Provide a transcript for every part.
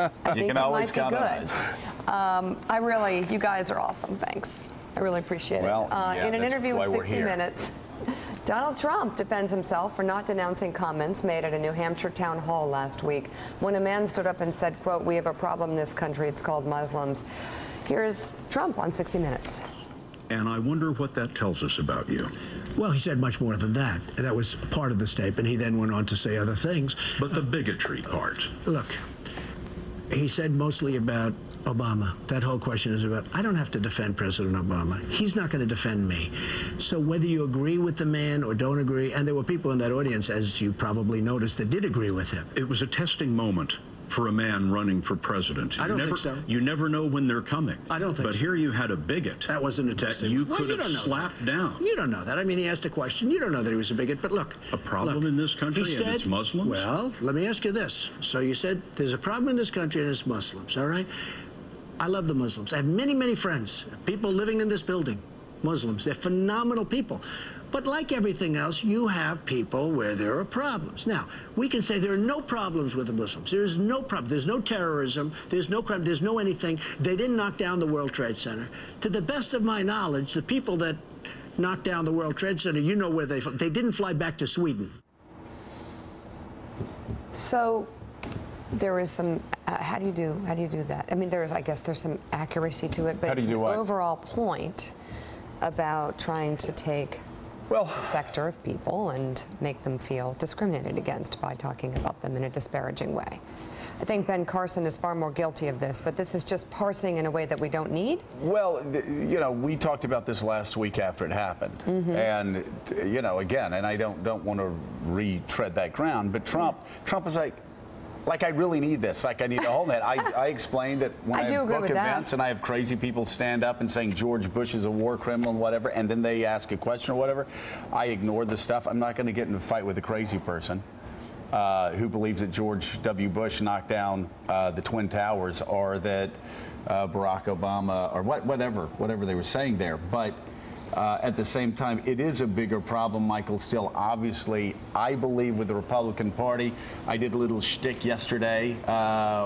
You can always count on us. You guys are awesome. Thanks. I really appreciate it. In an interview with 60 Minutes, Donald Trump defends himself for not denouncing comments made at a New Hampshire town hall last week when a man stood up and said, quote, "We have a problem in this country. It's called Muslims." Here's Trump on 60 Minutes. And I wonder what that tells us about you. Well, he said much more than that. That was part of the statement. He then went on to say other things. But the bigotry part. Look, he said mostly about Obama. That whole question is about, I don't have to defend President Obama. He's not going to defend me. So whether you agree with the man or don't agree, and there were people in that audience, as you probably noticed, that did agree with him. It was a testing moment for a man running for president. I don't think so. You never know when they're coming. I don't think so. But here you had a bigot. That wasn't a testing. That you could have slapped down. You don't know that. I mean, he asked a question. You don't know that he was a bigot. But look. A problem in this country and it's Muslims? Well, let me ask you this. So you said there's a problem in this country and it's Muslims, all right? I love the Muslims. I have many, many friends, people living in this building, Muslims. They're phenomenal people. But like everything else, you have people where there are problems. Now, we can say there are no problems with the Muslims. There's no problem. There's no terrorism. There's no crime. There's no anything. They didn't knock down the World Trade Center. To the best of my knowledge, the people that knocked down the World Trade Center, you know where they didn't fly back to Sweden. So there is some, how do you do that? I mean, I guess there's some accuracy to it, but it's an overall point about trying to take a sector of people and make them feel discriminated against by talking about them in a disparaging way. I think Ben Carson is far more guilty of this, but this is just parsing in a way that we don't need. Well, you know, we talked about this last week after it happened. And, you know, again, and I don't want to retread that ground, but Trump was like, I really need this. Like, I need to hold that. I explained that when I book events and I have crazy people stand up and saying George Bush is a war criminal and whatever, and then they ask a question or whatever, I ignore the stuff. I'm not going to get in a fight with a crazy person who believes that George W. Bush knocked down the Twin Towers or that Barack Obama or whatever they were saying there. But at the same time, it is a bigger problem, Michael, still. Obviously, I believe with the Republican Party. I did a little shtick yesterday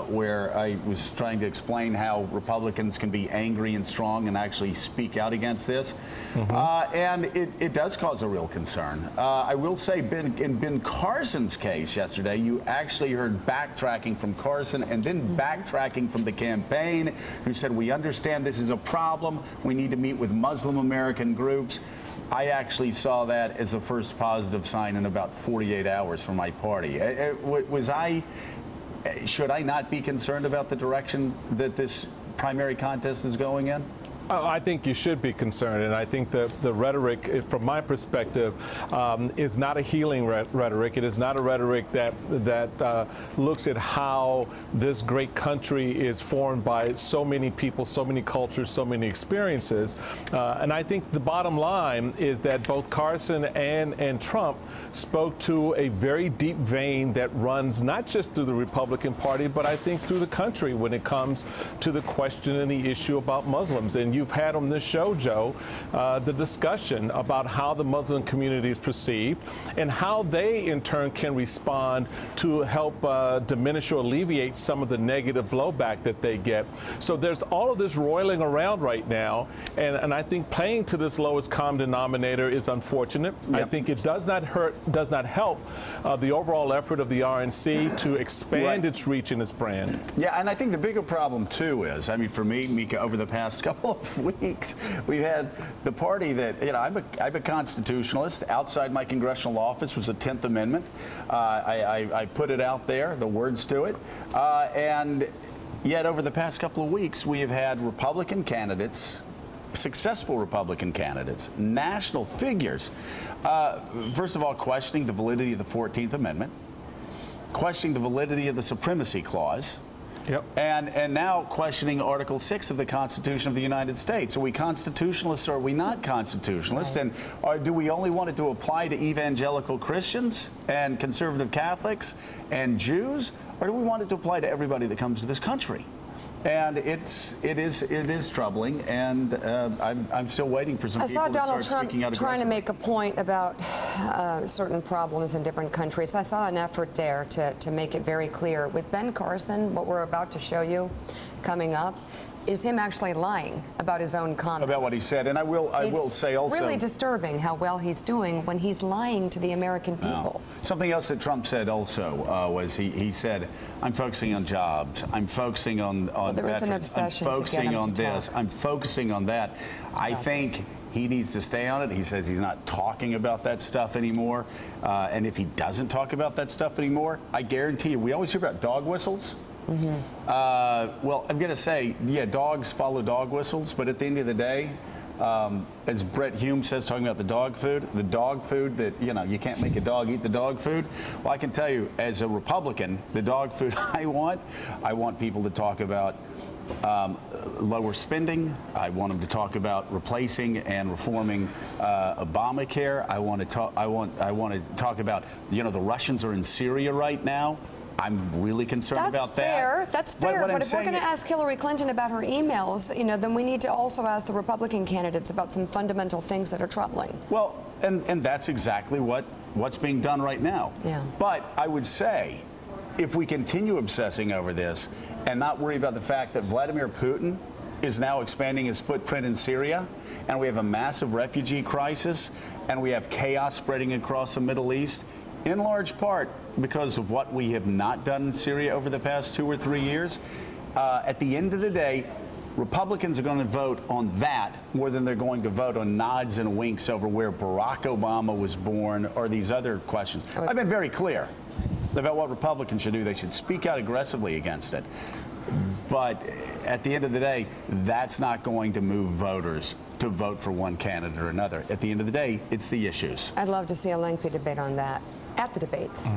where I was trying to explain how Republicans can be angry and strong and actually speak out against this. And it does cause a real concern. I will say, in Ben Carson's case yesterday, you actually heard backtracking from Carson and then backtracking from the campaign, who said, we understand this is a problem. We need to meet with Muslim American groups. I actually saw that as the first positive sign in about 48 hours from my party. Should I not be concerned about the direction that this primary contest is going in? I think you should be concerned, and I think the rhetoric, from my perspective, is not a healing rhetoric. It is not a rhetoric that looks at how this great country is formed by so many people, so many cultures, so many experiences. And I think the bottom line is that both Carson and Trump spoke to a very deep vein that runs not just through the Republican Party, but I think through the country when it comes to the question and the issue about Muslims. And you've had on this show, Joe, the discussion about how the Muslim community is perceived and how they, in turn, can respond to help diminish or alleviate some of the negative blowback that they get. So there's all of this roiling around right now, and I think playing to this lowest common denominator is unfortunate. I think it does not help the overall effort of the RNC to expand its reach and its brand. Yeah, and I think the bigger problem, too, is, I mean, for me, Mika, over the past couple of weeks, we've had the party that, you know, I'm a constitutionalist. Outside my congressional office was the 10th Amendment. I put it out there, the words to it. And yet over the past couple of weeks, we have had Republican candidates, successful Republican candidates, national figures, first of all, questioning the validity of the 14th Amendment, questioning the validity of the Supremacy Clause, and now questioning Article 6 of the Constitution of the United States. Are we constitutionalists or are we not constitutionalists? And do we only want it to apply to evangelical Christians and conservative Catholics and Jews? Or do we want it to apply to everybody that comes to this country? And it is troubling, and I'm still waiting for some people to start speaking out aggressively. I saw Donald Trump trying to make a point about certain problems in different countries. I saw an effort there to make it very clear. With Ben Carson, what we're about to show you coming up is him actually lying about his own comments. About what he said, and I will say also. It's really disturbing how well he's doing when he's lying to the American people. Something else that Trump said also was he said, I'm focusing on jobs, I'm focusing on veterans, I'm focusing on this, I'm focusing on that. I think he needs to stay on it. He says he's not talking about that stuff anymore. And if he doesn't talk about that stuff anymore, I guarantee you, we always hear about dog whistles. Well, I'm going to say, yeah, dogs follow dog whistles, but at the end of the day, as Brett Hume says, talking about the dog food that, you can't make a dog eat the dog food. Well, I can tell you, as a Republican, the dog food I want people to talk about lower spending. I want them to talk about replacing and reforming Obamacare. I want to talk about, the Russians are in Syria right now. I'm really concerned about that. That's fair. But if we're going to ask Hillary Clinton about her emails, then we need to also ask the Republican candidates about some fundamental things that are troubling. Well, and that's exactly what's being done right now. Yeah. But I would say, if we continue obsessing over this and not worry about the fact that Vladimir Putin is now expanding his footprint in Syria, and we have a massive refugee crisis, and we have chaos spreading across the Middle East, in large part because of what we have not done in Syria over the past 2 or 3 years. At the end of the day, Republicans are going to vote on that more than they're going to vote on nods and winks over where Barack Obama was born or these other questions. I've been very clear about what Republicans should do. They should speak out aggressively against it. But at the end of the day, that's not going to move voters to vote for one candidate or another. At the end of the day, it's the issues. I'd love to see a lengthy debate on that at the debates.